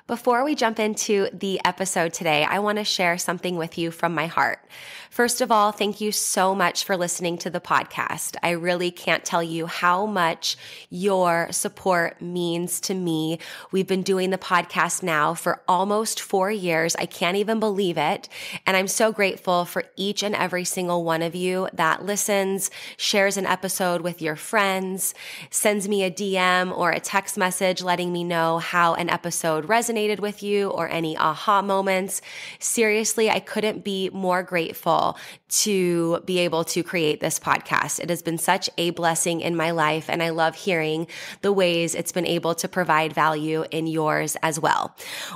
Before we jump into the episode today, I want to share something with you from my heart. First of all, thank you so much for listening to the podcast. I really can't tell you how much your support means to me. We've been doing the podcast now for almost 4 years. I can't even believe it. And I'm so grateful for each and every single one of you that listens, shares an episode with your friends, sends me a DM or a text message letting me know how an episode resonated with you or any aha moments. Seriously, I couldn't be more grateful to be able to create this podcast. It has been such a blessing in my life, and I love hearing the ways it's been able to provide value in yours as well.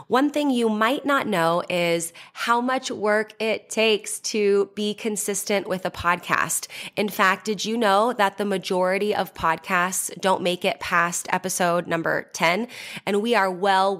One thing you might not know is how much work it takes to be consistent with a podcast. In fact, did you know that the majority of podcasts don't make it past episode number 10? And we are well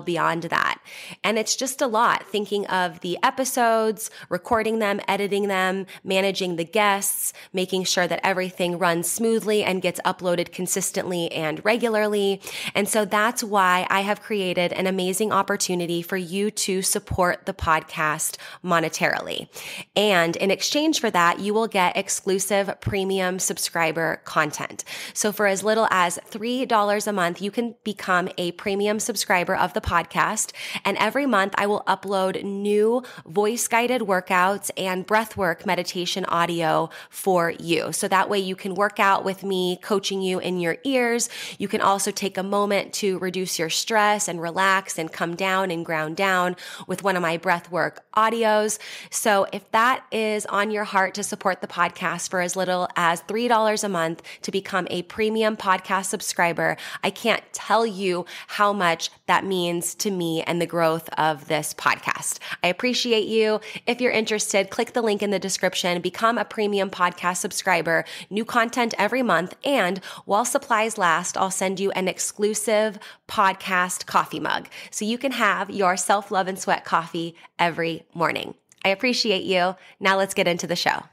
beyond that. And it's just a lot thinking of the episodes, recording them, editing them, managing the guests, making sure that everything runs smoothly and gets uploaded consistently and regularly. And so that's why I have created an amazing opportunity for you to support the podcast monetarily. And in exchange for that, you will get exclusive premium subscriber content. So for as little as $3 a month, you can become a premium subscriber of the podcast. And every month I will upload new voice-guided workouts and breathwork meditation audio for you. So that way you can work out with me, coaching you in your ears. You can also take a moment to reduce your stress and relax and come down and ground down with one of my breathwork audios. So if that is on your heart to support the podcast for as little as $3 a month to become a premium podcast subscriber, I can't tell you how much that means to me and the growth of this podcast. I appreciate you. If you're interested, click the link in the description, become a premium podcast subscriber, new content every month, and while supplies last, I'll send you an exclusive podcast coffee mug so you can have your self-love and sweat coffee every morning. I appreciate you. Now let's get into the show.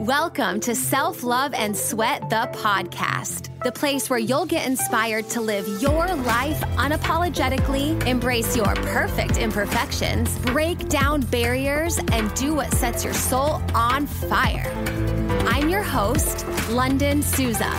Welcome to Self-Love and Sweat, the podcast, the place where you'll get inspired to live your life unapologetically, embrace your perfect imperfections, break down barriers, and do what sets your soul on fire. I'm your host, Lunden Souza.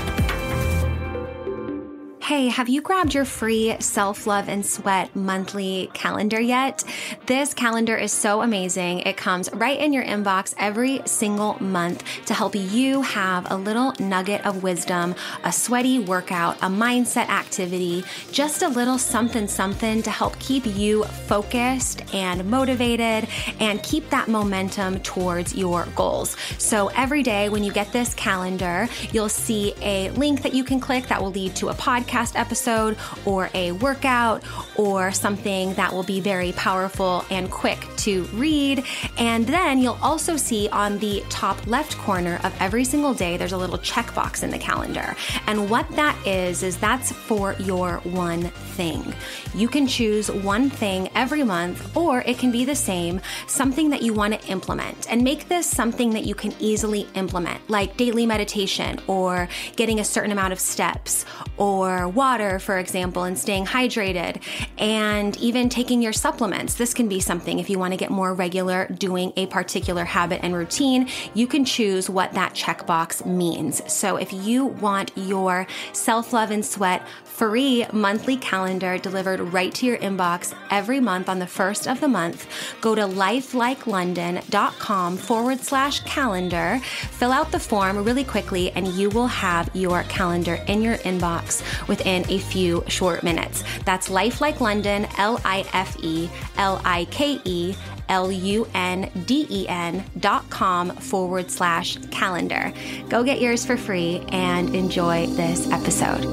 Hey, have you grabbed your free Self-Love and Sweat monthly calendar yet? This calendar is so amazing. It comes right in your inbox every single month to help you have a little nugget of wisdom, a sweaty workout, a mindset activity, just a little something to help keep you focused and motivated and keep that momentum towards your goals. So every day when you get this calendar, you'll see a link that you can click that will lead to a podcast episode or a workout or something that will be very powerful and quick to read. And then you'll also see on the top left corner of every single day, there's a little checkbox in the calendar. And what that is that's for your one thing. You can choose one thing every month, or it can be the same, something that you want to implement, and make this something that you can easily implement, like daily meditation or getting a certain amount of steps or water, for example, and staying hydrated, and even taking your supplements. This can be something if you want to get more regular doing a particular habit and routine, you can choose what that checkbox means. So if you want your Self-Love and Sweat free monthly calendar delivered right to your inbox every month on the first of the month, go to lifelikelondon.com/calendar, fill out the form really quickly, and you will have your calendar in your inbox within a few short minutes. That's lifelikelondon, lifelikelondon.com/calendar. Go get yours for free and enjoy this episode.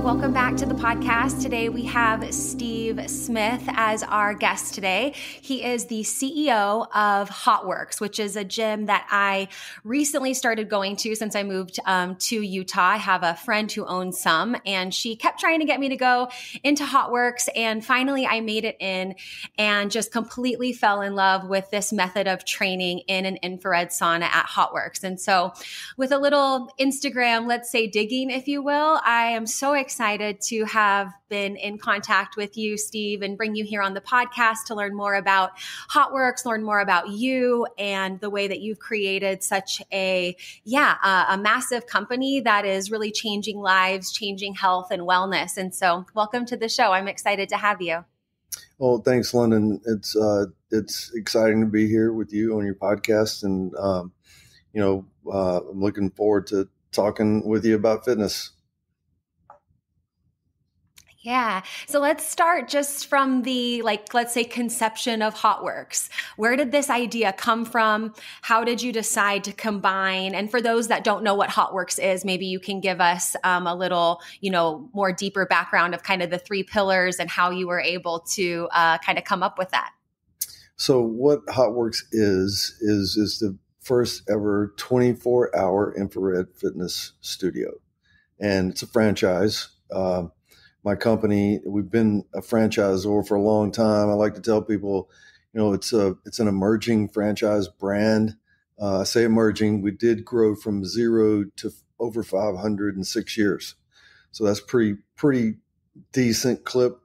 Welcome back to the podcast. Today we have Steve Smith as our guest today. He is the CEO of HOTWORX, which is a gym that I recently started going to since I moved to Utah. I have a friend who owns some, and she kept trying to get me to go into HOTWORX, and finally I made it in and just completely fell in love with this method of training in an infrared sauna at HOTWORX. And so with a little Instagram, let's say digging, if you will, I am so excited to have been in contact with you, Steve, and bring you here on the podcast to learn more about HOTWORX, learn more about you and the way that you've created such a massive company that is really changing lives, changing health and wellness. And so welcome to the show. I'm excited to have you. Well, thanks, Lunden. It's exciting to be here with you on your podcast. And, I'm looking forward to talking with you about fitness. Yeah. So let's start just from the, let's say conception of HOTWORX. Where did this idea come from? How did you decide to combine? And for those that don't know what HOTWORX is, maybe you can give us a little, more deeper background of kind of the three pillars and how you were able to kind of come up with that. So what HOTWORX is the first ever 24-hour infrared fitness studio. And it's a franchise. My company, we've been a franchisor for a long time. I like to tell people, it's an emerging franchise brand. I say emerging. We did grow from 0 to over 500 in 6 years. So that's pretty decent clip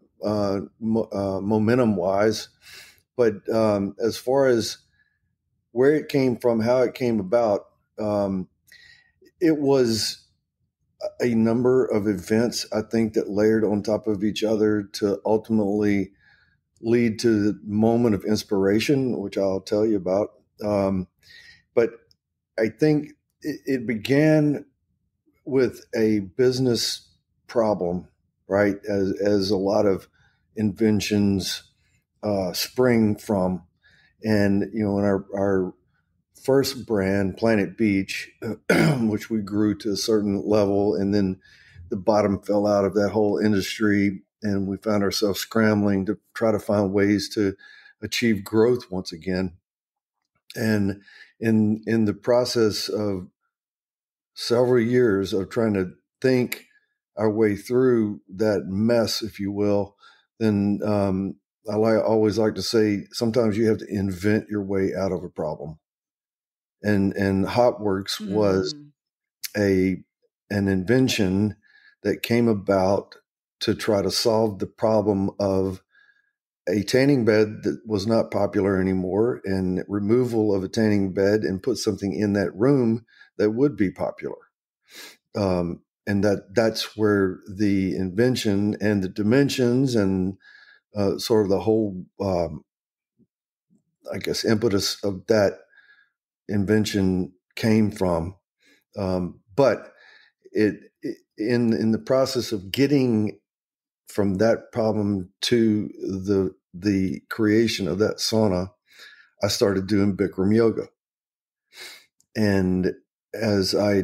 momentum wise. But as far as where it came from, how it came about, it was a number of events, I think, that layered on top of each other to ultimately lead to the moment of inspiration, which I'll tell you about. But I think it began with a business problem, right? As a lot of inventions spring from. And, in our first brand, Planet Beach, which we grew to a certain level, and then the bottom fell out of that whole industry, and we found ourselves scrambling to try to find ways to achieve growth once again. And in the process of several years of trying to think our way through that mess, if you will, then always like to say, sometimes you have to invent your way out of a problem. And HOTWORX was an invention that came about to try to solve the problem of a tanning bed that was not popular anymore, and removal of a tanning bed and put something in that room that would be popular. And that's where the invention and the dimensions and sort of the whole, impetus of that invention came from. But in the process of getting from that problem to the creation of that sauna, I started doing Bikram yoga. And as I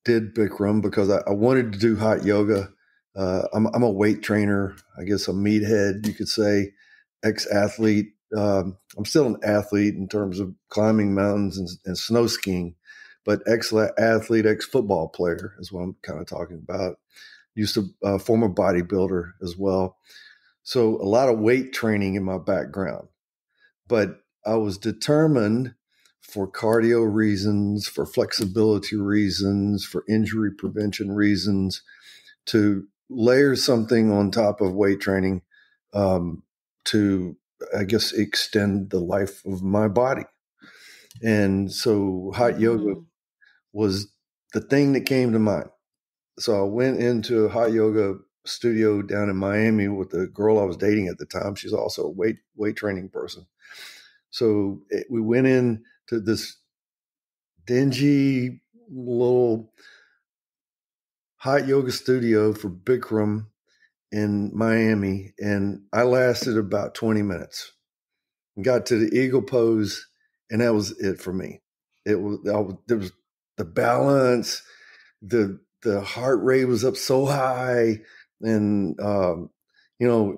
did Bikram, because I wanted to do hot yoga, I'm a weight trainer, I guess a meathead, you could say, ex-athlete. I'm still an athlete in terms of climbing mountains and snow skiing, but ex-athlete, ex-football player is what I'm kind of talking about. Used to former bodybuilder as well. So a lot of weight training in my background, but I was determined for cardio reasons, for flexibility reasons, for injury prevention reasons, to layer something on top of weight training to, I guess, extend the life of my body. And so hot yoga was the thing that came to mind. So I went into a hot yoga studio down in Miami with the girl I was dating at the time. She's also a weight training person. So we went in to this dingy little hot yoga studio for Bikram in Miami, and I lasted about 20 minutes. Got to the eagle pose, and that was it for me. There was the balance, the heart rate was up so high, and,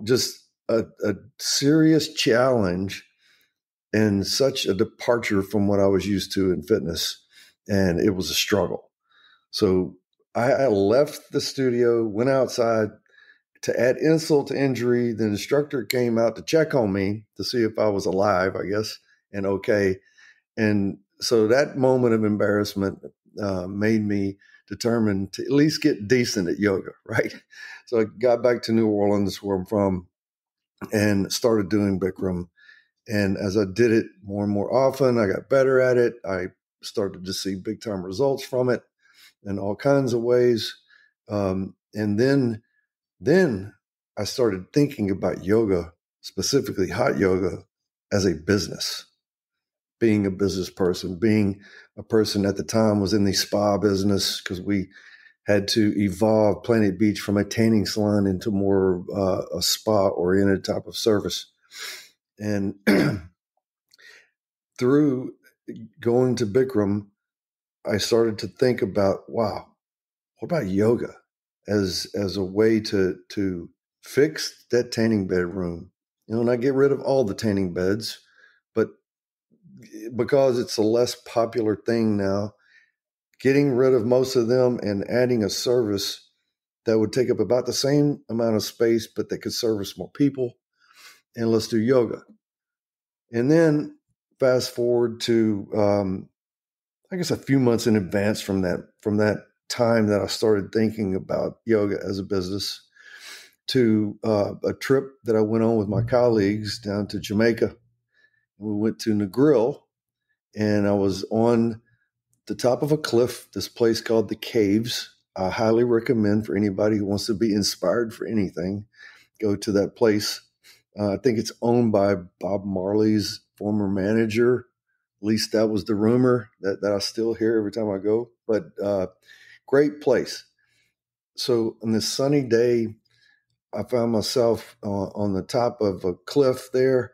just a serious challenge and such a departure from what I was used to in fitness. And it was a struggle. So I left the studio, went outside. To add insult to injury, the instructor came out to check on me to see if I was alive, I guess, and okay. And so that moment of embarrassment made me determined to at least get decent at yoga, right? So I got back to New Orleans, where I'm from, and started doing Bikram. And as I did it more and more often, I got better at it. I started to see big time results from it in all kinds of ways. And then I started thinking about yoga, specifically hot yoga, as a business. Being a business person, being a person at the time was in the spa business, because we had to evolve Planet Beach from a tanning salon into more a spa-oriented type of service. And through going to Bikram, I started to think about, wow, what about yoga as a way to fix that tanning bed room? Not get rid of all the tanning beds, but because it's a less popular thing now, getting rid of most of them and adding a service that would take up about the same amount of space, but that could service more people. And let's do yoga. And then fast forward to, I guess, a few months in advance from that time that I started thinking about yoga as a business, to a trip that I went on with my colleagues down to Jamaica. We went to Negril, and I was on the top of a cliff, this place called the Caves. I highly recommend for anybody who wants to be inspired for anything, go to that place. I think it's owned by Bob Marley's former manager. At least that was the rumor that I still hear every time I go. But great place. So on this sunny day, I found myself on the top of a cliff there,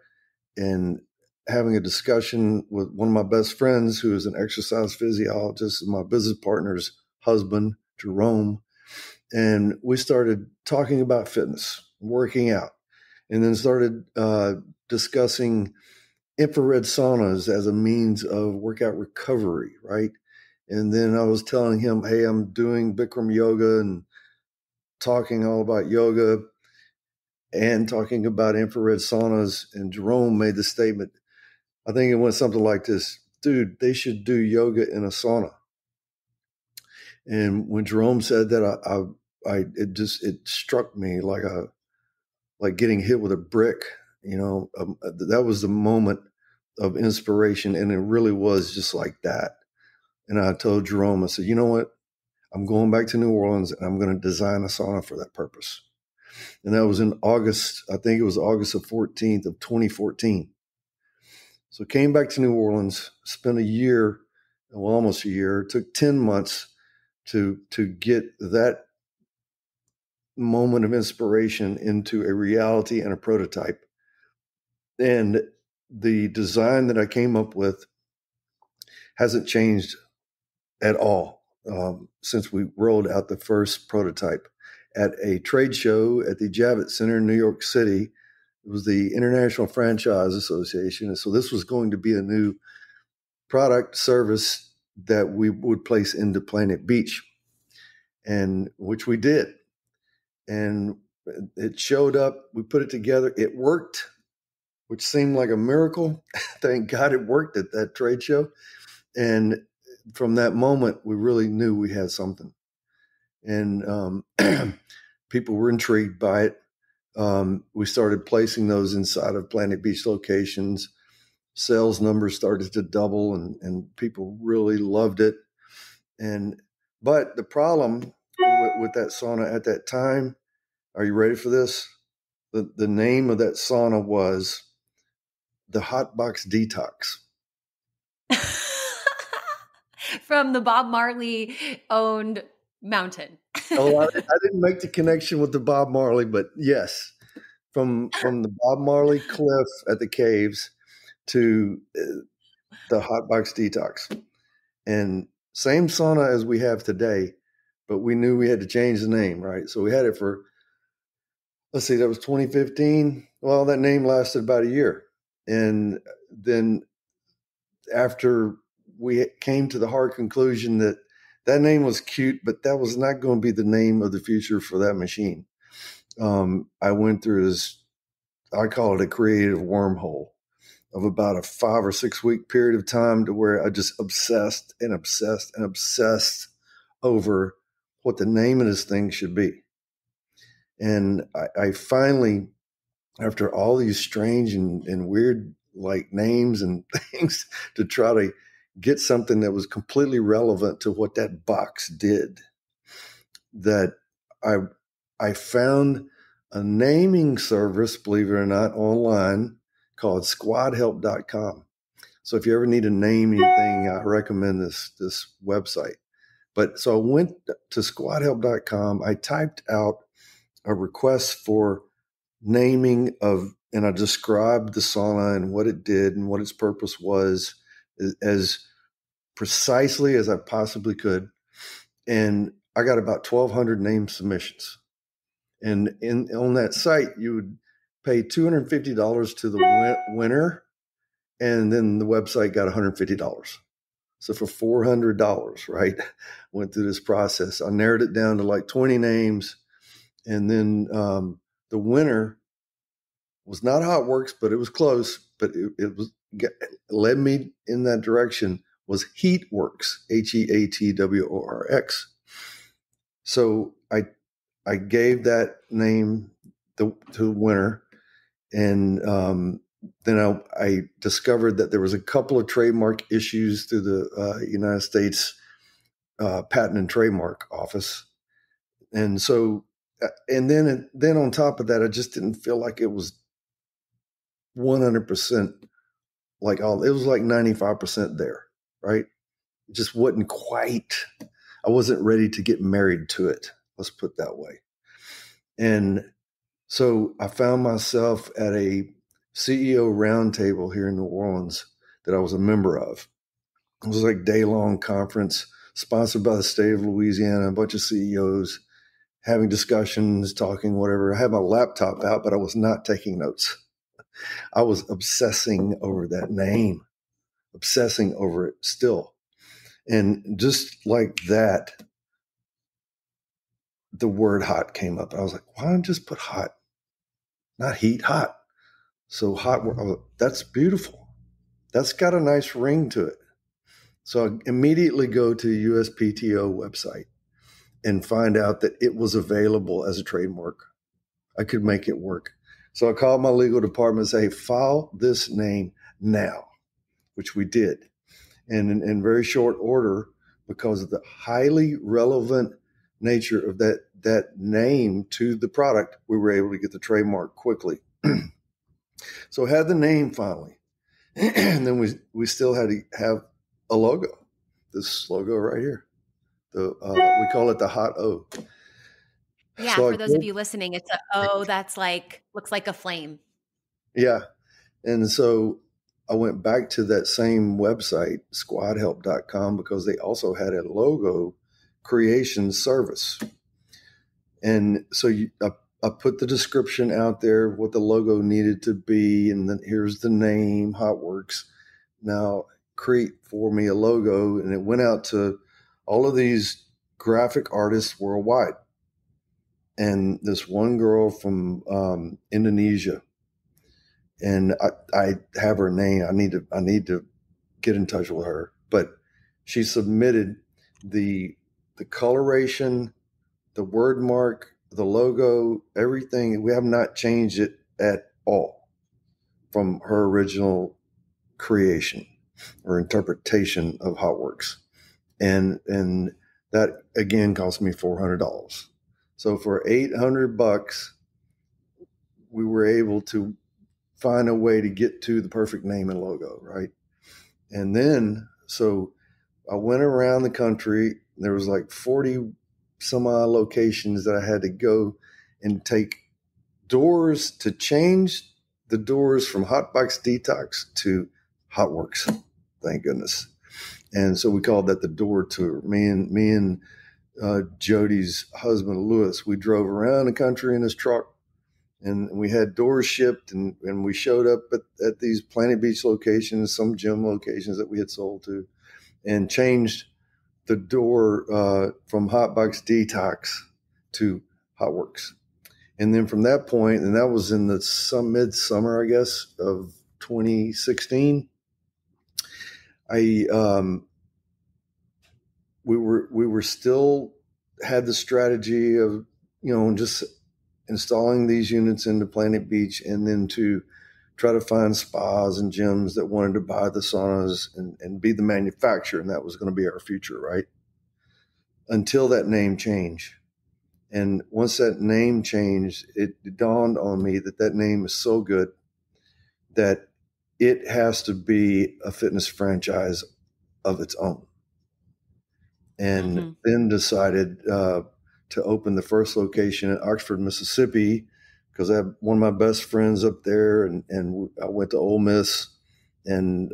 and having a discussion with one of my best friends, who is an exercise physiologist, and my business partner's husband, Jerome. And we started talking about fitness, working out, and then started discussing infrared saunas as a means of workout recovery, right? And then I was telling him, hey, I'm doing Bikram yoga, and talking all about yoga and talking about infrared saunas. And Jerome made the statement, I think it went something like this: dude, they should do yoga in a sauna. And when Jerome said that, it struck me like getting hit with a brick. That was the moment of inspiration, and it really was just like that. And I told Jerome, I said, you know what? I'm going back to New Orleans, and I'm going to design a sauna for that purpose. And that was in August. I think it was August 14th of 2014. So came back to New Orleans, spent a year, well, almost a year. It took 10 months to get that moment of inspiration into a reality and a prototype. And the design that I came up with hasn't changed at all since we rolled out the first prototype at a trade show at the Javits Center in New York City. It was the International Franchise Association. And so this was going to be a new product service that we would place into Planet Beach, and which we did. And it showed up, we put it together, it worked, which seemed like a miracle. Thank God it worked at that trade show. And from that moment, we really knew we had something. And people were intrigued by it. We started placing those inside of Planet Beach locations. Sales numbers started to double, and people really loved it. But the problem with that sauna at that time, are you ready for this? The name of that sauna was the HOTWORX Detox. From the Bob Marley owned mountain. Oh, I didn't make the connection with the Bob Marley, but yes, from the Bob Marley cliff at the Caves to the HOTWORX Detox. And same sauna as we have today, but we knew we had to change the name, right? So we had it for let's see, that was 2015. Well, that name lasted about a year. And then after we came to the hard conclusion that that name was cute, but that was not going to be the name of the future for that machine. I went through this, I call it a creative wormhole of about a 5 or 6 week period of time to where I just obsessed and obsessed and obsessed over what the name of this thing should be. And I finally, after all these strange and weird like names and things to try to get something that was completely relevant to what that box did, that I found a naming service, believe it or not, online called squadhelp.com. So if you ever need to name anything, I recommend this website. But so I went to squadhelp.com. I typed out a request for naming of, and I described the sauna and what it did and what its purpose was as precisely as I possibly could. And I got about 1,200 name submissions. And on that site, you would pay $250 to the winner, and then the website got $150. So for $400, right, went through this process. I narrowed it down to like 20 names, and then the winner was not HOTWORX, but it was close. But it led me in that direction. Was HEATWORX, HEATWORX. So I gave that name to the winner, and then I discovered that there was a couple of trademark issues through the United States Patent and Trademark Office, and so and then on top of that, I just didn't feel like it was 100% like all. It was like 95% there, right? It just wasn't quite. I wasn't ready to get married to it. Let's put it that way. And so I found myself at a CEO roundtable here in New Orleans that I was a member of. It was like a day-long conference sponsored by the state of Louisiana, a bunch of CEOs having discussions, talking, whatever. I had my laptop out, but I was not taking notes. I was obsessing over that name, obsessing over it still. And just like that, the word hot came up. I was like, why don't I just put hot? Not heat, hot. So hot, that's beautiful. That's got a nice ring to it. So I immediately go to the USPTO website and find out that it was available as a trademark. I could make it work. So I called my legal department and say, file this name now, which we did. And in very short order, because of the highly relevant nature of that name to the product, we were able to get the trademark quickly. So I had the name finally. And then we still had to have a logo, this logo right here. We call it the hot O. Yeah, so for those of you listening, it's a O that's like, looks like a flame. Yeah. And so I went back to that same website, squadhelp.com, because they also had a logo creation service. And so I put the description out there, what the logo needed to be, and then here's the name, HOTWORX. Now create for me a logo, and it went out to all of these graphic artists worldwide. And this one girl from Indonesia, and I have her name. I need to get in touch with her. But she submitted the coloration, the word mark, the logo, everything. We have not changed it at all from her original creation or interpretation of HOTWORX. And that again cost me $400. So for $800, we were able to find a way to get to the perfect name and logo, right? And then, so I went around the country. There was like 40 some odd locations that I had to go and take doors to change the doors from Hotbox Detox to HOTWORX. Thank goodness. And so we called that the door tour. Me and Jody's husband, Lewis, we drove around the country in his truck And we had doors shipped, and we showed up at these Planet Beach locations, some gym locations that we had sold to, and changed the door from HOTWORX Detox to HOTWORX. And then from that point, and that was in the midsummer, I guess, of 2016, we were still had the strategy of, just installing these units into Planet Beach, and then to try to find spas and gyms that wanted to buy the saunas and be the manufacturer. And that was going to be our future, right? Until that name change. And once that name changed, it dawned on me that name is so good that it has to be a fitness franchise of its own. And then decided to open the first location in Oxford, Mississippi, because I have one of my best friends up there, and I went to Ole Miss, and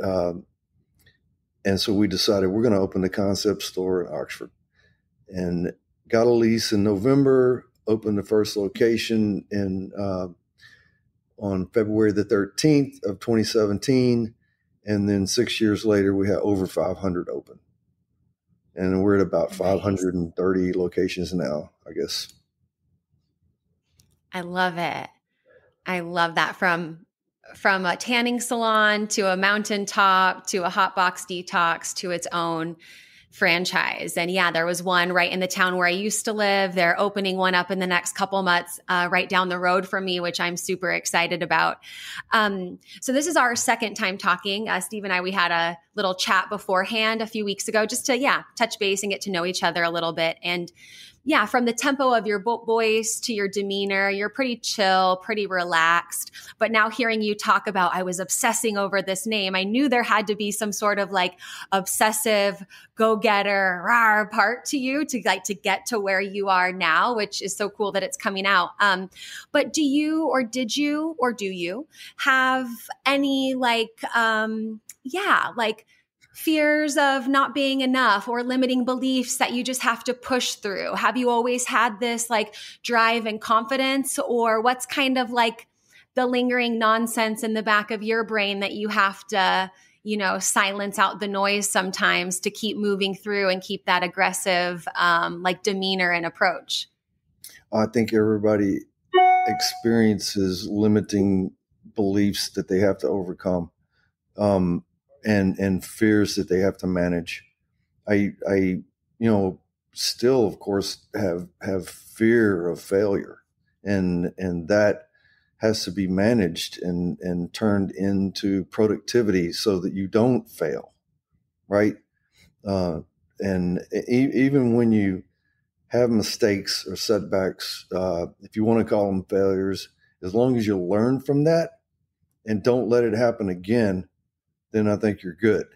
so we decided we're going to open the concept store in Oxford, and got a lease in November, opened the first location on February the 13th of 2017. And then 6 years later, we had over 500 open. And we're at about 530 locations now, I guess. I love it. I love that. From a tanning salon to a mountaintop to a hot box detox to its own franchise. And yeah, there was one right in the town where I used to live. They're opening one up in the next couple months, right down the road from me, which I'm super excited about. So this is our second time talking. Steve and I, we had a little chat beforehand a few weeks ago just to, touch base and get to know each other a little bit. And yeah, from the tempo of your voice to your demeanor, you're pretty chill, pretty relaxed. But now hearing you talk about, I was obsessing over this name, I knew there had to be some sort of like obsessive go-getter part to you to get to where you are now, which is so cool that it's coming out. But do you have any fears of not being enough or limiting beliefs that you just have to push through? Have you always had this drive and confidence, or what's kind of the lingering nonsense in the back of your brain that you have to, silence out the noise sometimes to keep moving through and keep that aggressive, demeanor and approach? I think everybody experiences limiting beliefs that they have to overcome. And fears that they have to manage. I still, of course, have fear of failure, and that has to be managed and turned into productivity so that you don't fail, right? And even when you have mistakes or setbacks, if you want to call them failures, as long as you learn from that and don't let it happen again, then I think you're good.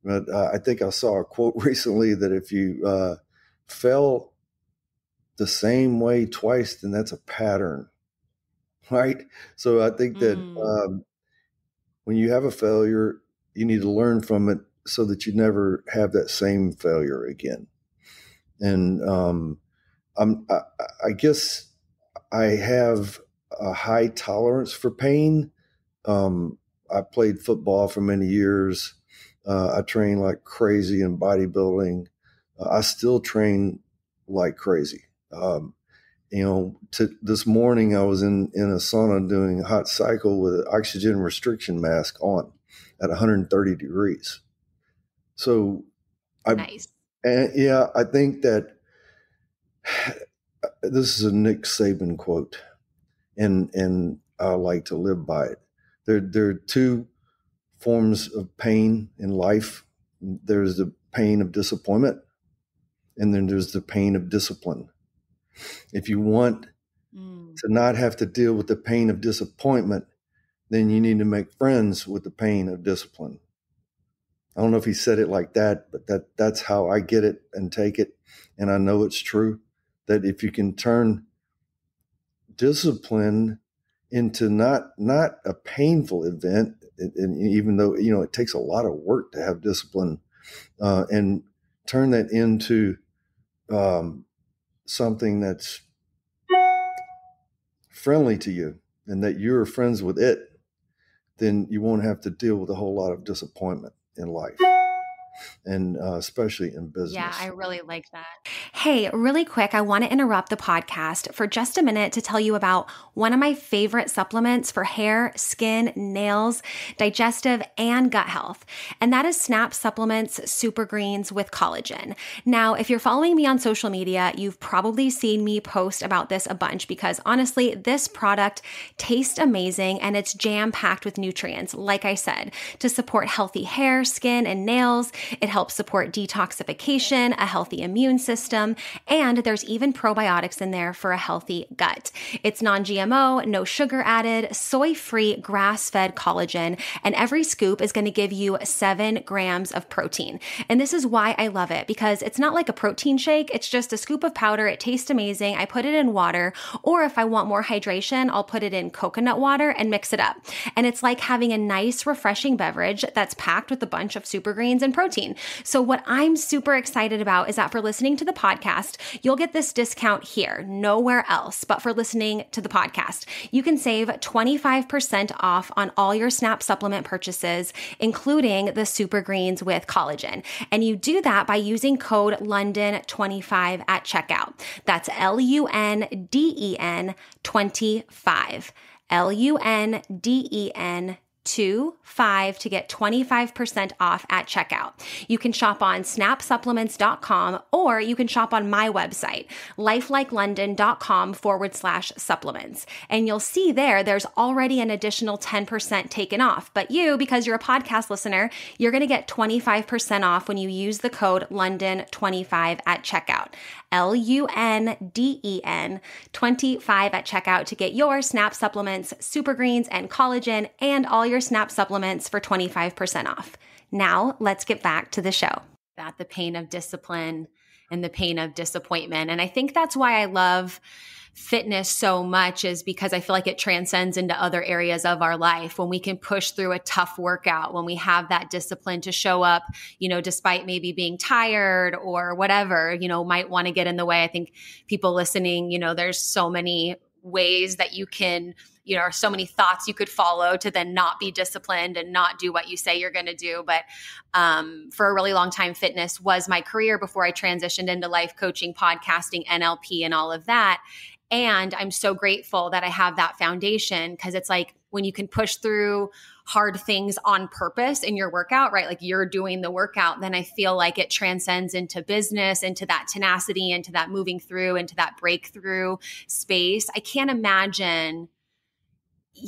But I think I saw a quote recently that if you fell the same way twice, then that's a pattern, right? So I think that when you have a failure, you need to learn from it so that you never have that same failure again. And I guess I have a high tolerance for pain. I played football for many years. I trained like crazy in bodybuilding. I still train like crazy. This morning I was in a sauna doing a hot cycle with an oxygen restriction mask on at 130 degrees. So nice. I think that this is a Nick Saban quote, and I like to live by it. There are two forms of pain in life. There's the pain of disappointment, and then there's the pain of discipline. If you want to not have to deal with the pain of disappointment, then you need to make friends with the pain of discipline. I don't know if he said it like that, but that's how I get it and take it. And I know it's true that if you can turn discipline into not a painful event, and even though it takes a lot of work to have discipline, and turn that into something that's friendly to you, and that you're friends with it, then you won't have to deal with a whole lot of disappointment in life, and especially in business. Yeah, I really like that. Hey, really quick, I want to interrupt the podcast for just a minute to tell you about one of my favorite supplements for hair, skin, nails, digestive, and gut health. And that is Snap Supplements Super Greens with collagen. Now, if you're following me on social media, you've probably seen me post about this a bunch because honestly, this product tastes amazing and it's jam-packed with nutrients, like I said, to support healthy hair, skin, and nails. It helps support detoxification, a healthy immune system, and there's even probiotics in there for a healthy gut. It's non-GMO, no sugar added, soy-free, grass-fed collagen, and every scoop is going to give you 7 grams of protein. And this is why I love it, because it's not like a protein shake. It's just a scoop of powder. It tastes amazing. I put it in water, or if I want more hydration, I'll put it in coconut water and mix it up. And it's like having a nice, refreshing beverage that's packed with a bunch of super greens and protein. So what I'm super excited about is that for listening to the podcast, you'll get this discount here, nowhere else, but for listening to the podcast. You can save 25% off on all your Snap supplement purchases, including the super greens with collagen. And you do that by using code Lunden25 at checkout. That's LUNDEN 25. LUNDEN 25 to get 25% off at checkout. You can shop on snapsupplements.com, or you can shop on my website, lifelikeLondon.com/supplements. And you'll see there's already an additional 10% taken off. But you, because you're a podcast listener, you're going to get 25% off when you use the code Lunden25 at checkout. LUNDEN 25 at checkout to get your Snap supplements, super greens, and collagen, and all your Snap supplements for 25% off. Now, let's get back to the show. That the pain of discipline and the pain of disappointment. And I think that's why I love fitness so much, is because I feel like it transcends into other areas of our life. When we can push through a tough workout, when we have that discipline to show up, despite maybe being tired or whatever, might want to get in the way. I think people listening, there's so many ways that you can, or so many thoughts you could follow to then not be disciplined and not do what you say you're going to do. But for a really long time, fitness was my career before I transitioned into life coaching, podcasting, NLP, and all of that. And I'm so grateful that I have that foundation, because it's like when you can push through hard things on purpose in your workout, right? Like you're doing the workout, then I feel like it transcends into business, into that tenacity, into that moving through, into that breakthrough space. I can't imagine,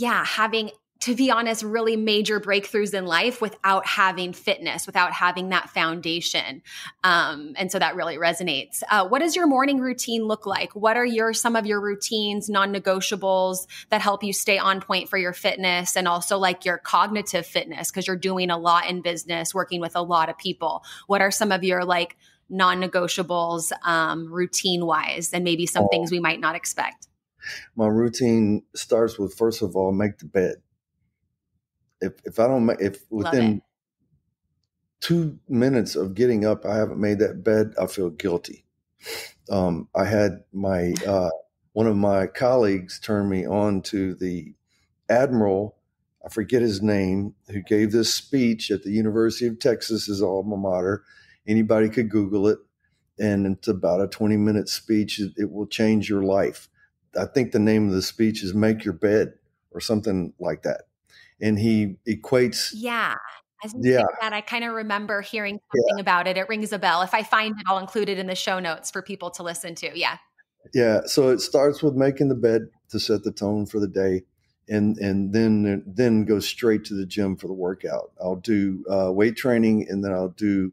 having, to be honest, really major breakthroughs in life without having fitness, without having that foundation. And so that really resonates. What does your morning routine look like? What are some of your routines, non-negotiables that help you stay on point for your fitness, and also like your cognitive fitness, because you're doing a lot in business, working with a lot of people? What are some of your like non-negotiables routine wise, and maybe some things we might not expect? My routine starts with, first of all, make the bed. If within 2 minutes of getting up, I haven't made that bed, I feel guilty. I had my one of my colleagues turn me on to the admiral, I forget his name, who gave this speech at the University of Texas, his alma mater. Anybody could Google it, and it's about a 20-minute speech. It will change your life. I think the name of the speech is "Make Your Bed" or something like that. And he equates. Yeah. I was going to say that. I kind of remember hearing something about it. It rings a bell. If I find it, I'll include it in the show notes for people to listen to. Yeah. Yeah. So it starts with making the bed to set the tone for the day, and then go straight to the gym for the workout. I'll do weight training, and then I'll do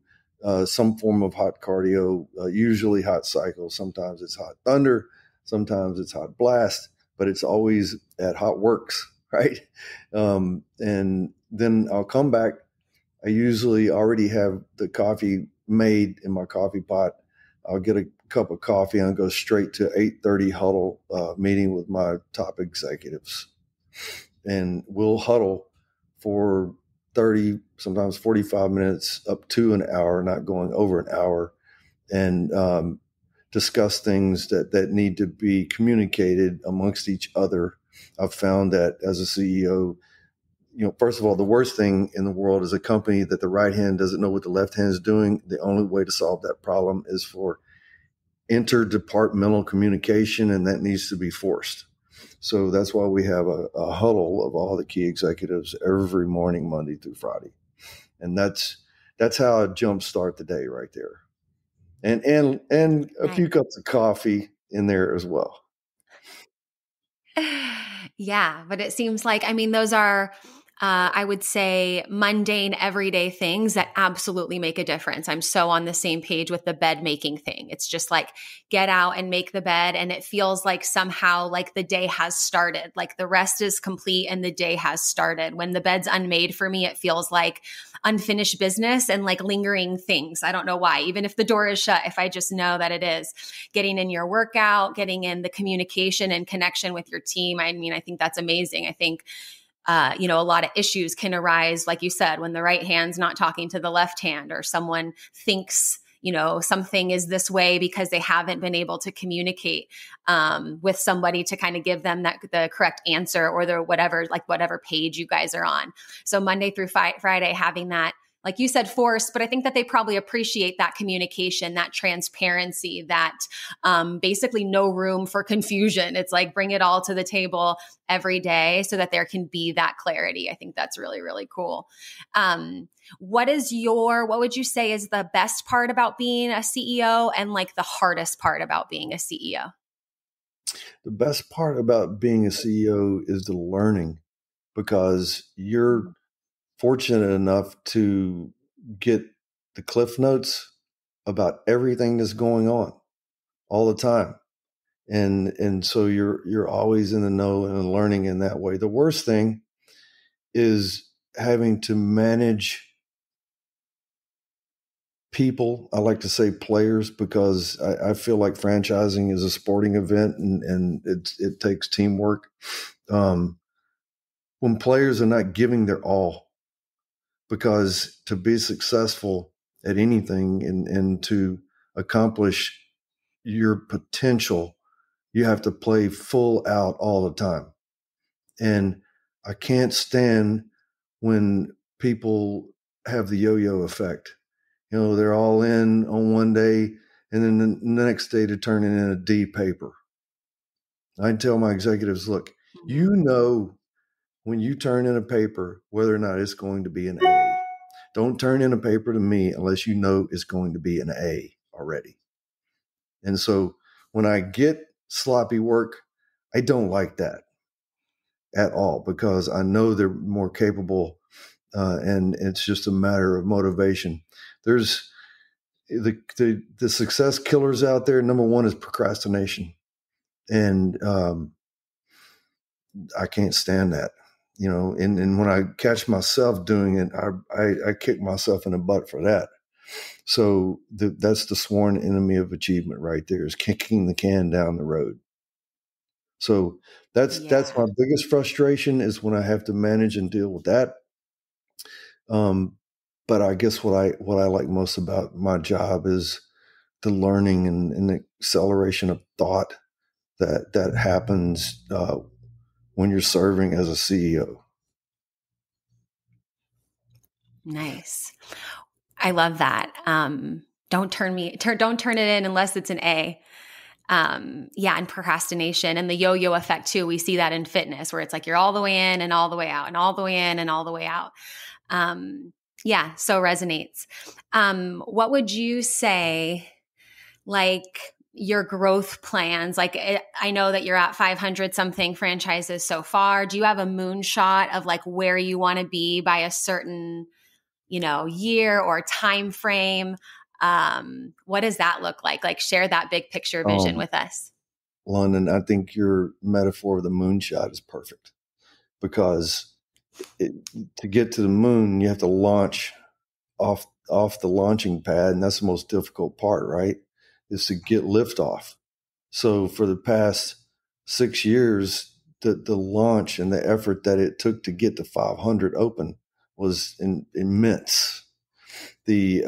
some form of hot cardio, usually hot cycle. Sometimes it's hot thunder. Sometimes it's hot blast, but it's always at HOTWORX, right? And then I'll come back. I usually already have the coffee made in my coffee pot. I'll get a cup of coffee and I'll go straight to 8:30 huddle meeting with my top executives. And we'll huddle for 30, sometimes 45 minutes, up to an hour, not going over an hour, and discuss things that need to be communicated amongst each other. I've found that as a CEO, first of all, the worst thing in the world is a company that the right hand doesn't know what the left hand is doing. The only way to solve that problem is for interdepartmental communication, and that needs to be forced. So that's why we have a huddle of all the key executives every morning, Monday through Friday. And that's how I jumpstart the day right there. And a few cups of coffee in there as well. Yeah, but it seems like, those are, I would say, mundane, everyday things that absolutely make a difference. I'm so on the same page with the bed making thing. It's just like, get out and make the bed. And it feels like somehow like the day has started, like the rest is complete and the day has started. When the bed's unmade for me, it feels like unfinished business and like lingering things. I don't know why. Even if the door is shut, if I just know that it is, getting in your workout, getting in the communication and connection with your team. I think that's amazing. I think a lot of issues can arise, like you said, when the right hand's not talking to the left hand, or someone thinks, something is this way because they haven't been able to communicate with somebody to kind of give them the correct answer, or the whatever page you guys are on. So Monday through Friday, having that, like you said, forced, but I think that they probably appreciate that communication, that transparency, that basically no room for confusion. It's like, bring it all to the table every day so that there can be that clarity. I think that's really, really cool. What would you say is the best part about being a CEO, and like the hardest part about being a CEO? The best part about being a CEO is the learning, because you're fortunate enough to get the cliff notes about everything that's going on all the time. And so you're always in the know and learning in that way. The worst thing is having to manage people. I like to say players, because I feel like franchising is a sporting event, and it takes teamwork. When players are not giving their all, because to be successful at anything and to accomplish your potential, you have to play full out all the time. And I can't stand when people have the yo-yo effect. They're all in on one day, and then the next day they're turning in a D paper. I tell my executives, look, when you turn in a paper, whether or not it's going to be an A. Don't turn in a paper to me unless you know it's going to be an A already. And so when I get sloppy work, I don't like that at all, because I know they're more capable, and it's just a matter of motivation. There's the success killers out there. Number one is procrastination. And I can't stand that. And when I catch myself doing it, I kick myself in the butt for that. So that's the sworn enemy of achievement right there, is kicking the can down the road. So that's my biggest frustration, is when I have to manage and deal with that. But I guess what I like most about my job is the learning and the acceleration of thought that happens when you're serving as a CEO. Nice. I love that. Don't turn it in unless it's an A. And procrastination and the yo-yo effect too. We see that in fitness, where it's like you're all the way in and all the way out, and all the way in and all the way out. So resonates. What would you say, like, your growth plans? I know that you're at 500 something franchises so far. Do you have a moonshot of like where you want to be by a certain, year or time frame? What does that look like? Like, share that big picture vision with us. Lunden, I think your metaphor of the moonshot is perfect, because to get to the moon, you have to launch off the launching pad. And that's the most difficult part, right? Is to get liftoff. So for the past 6 years, the launch and the effort that it took to get to 500 open was immense. The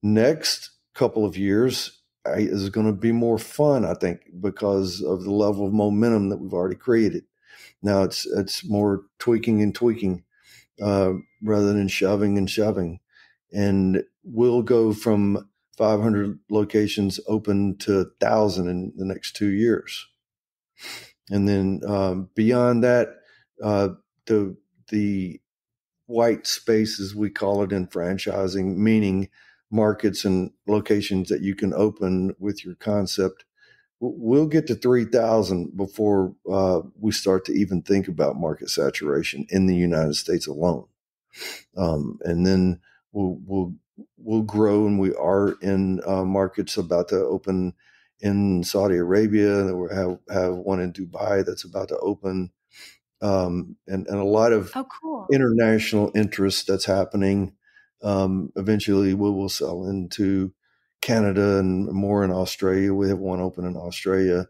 next couple of years is going to be more fun, I think, because of the level of momentum that we've already created. Now it's more tweaking and tweaking rather than shoving and shoving. And we'll go from 500 locations open to 1,000 in the next 2 years. And then beyond that, the white space, as we call it in franchising, meaning markets and locations that you can open with your concept, we'll get to 3,000 before we start to even think about market saturation in the United States alone. And then we'll grow, and we are in markets about to open in Saudi Arabia. We have one in Dubai that's about to open, and a lot of cool international interest that's happening. Eventually, we will sell into Canada and more in Australia. We have one open in Australia.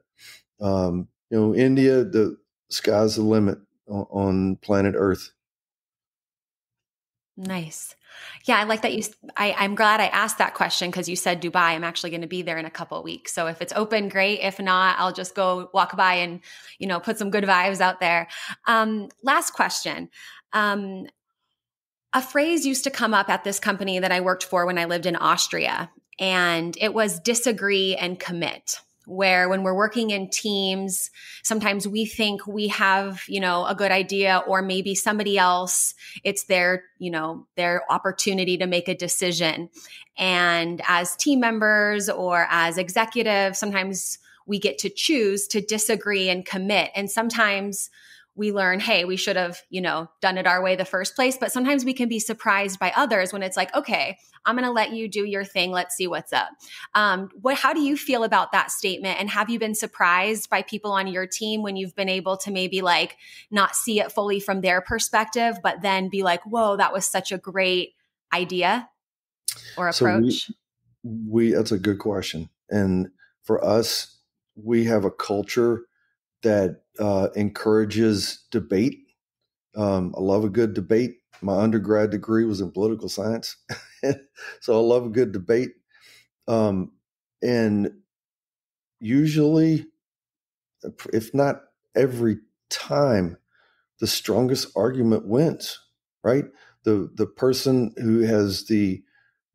India, the sky's the limit on planet Earth. Nice. Yeah, I like that I'm glad I asked that question because you said Dubai. I'm actually going to be there in a couple of weeks. So if it's open, great. If not, I'll just go walk by and, put some good vibes out there. Last question. A phrase used to come up at this company that I worked for when I lived in Austria, and it was disagree and commit. Where when we're working in teams, sometimes we think we have, a good idea, or maybe somebody else, it's their opportunity to make a decision. And as team members or as executives, sometimes we get to choose to disagree and commit. And sometimes we learn, hey, we should have, done it our way the first place. But sometimes we can be surprised by others when it's like, okay, I'm going to let you do your thing. Let's see what's up. How do you feel about that statement? And have you been surprised by people on your team when you've been able to maybe not see it fully from their perspective, but then be like, whoa, that was such a great idea or approach? So that's a good question. And for us, we have a culture that encourages debate. I love a good debate. My undergrad degree was in political science. So I love a good debate. And usually, if not every time, the strongest argument wins, right? The person who has the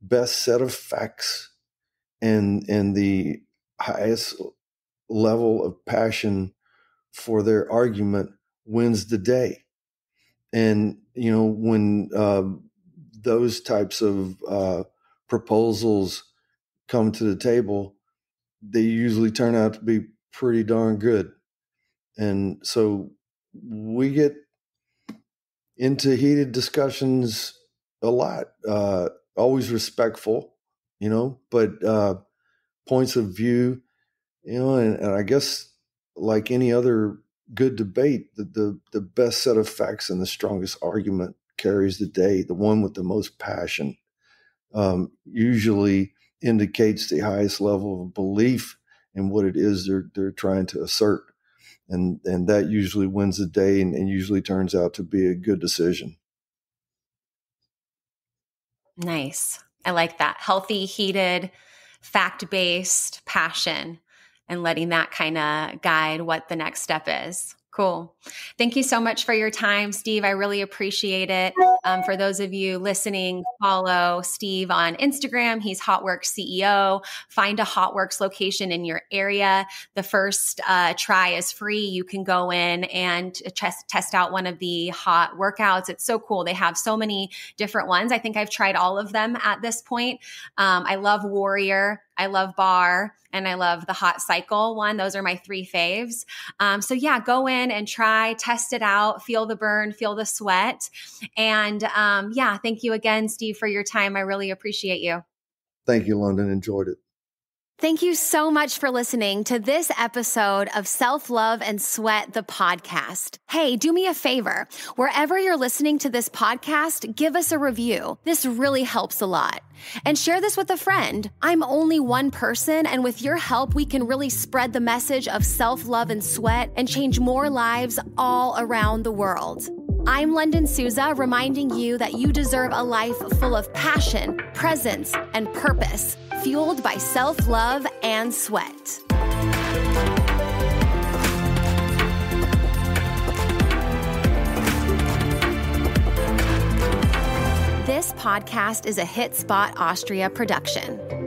best set of facts and the highest level of passion for their argument wins the day. And, when those types of proposals come to the table, they usually turn out to be pretty darn good. And so we get into heated discussions a lot, always respectful, but points of view, and I guess like any other good debate, the best set of facts and the strongest argument carries the day. The one with the most passion usually indicates the highest level of belief in what it is they're trying to assert. And that usually wins the day and usually turns out to be a good decision. Nice. I like that. Healthy, heated, fact-based passion, and letting that kind of guide what the next step is. Cool. Thank you so much for your time, Steve. I really appreciate it. For those of you listening, follow Steve on Instagram. He's HOTWORXceo. Find a HOTWORX location in your area. The first try is free. You can go in and test out one of the hot workouts. It's so cool. They have so many different ones. I think I've tried all of them at this point. I love Warrior. I love Bar, and I love the Hot Cycle one. Those are my 3 faves. So yeah, go in and try, test it out, feel the burn, feel the sweat. And thank you again, Steve, for your time. I really appreciate you. Thank you, Lunden. Enjoyed it. Thank you so much for listening to this episode of Self-Love and Sweat, the podcast. Hey, do me a favor. Wherever you're listening to this podcast, give us a review. This really helps a lot. And share this with a friend. I'm only one person, and with your help, we can really spread the message of self-love and sweat and change more lives all around the world. I'm Lunden Souza, reminding you that you deserve a life full of passion, presence, and purpose, fueled by self-love and sweat. This podcast is a Hit Spot Austria production.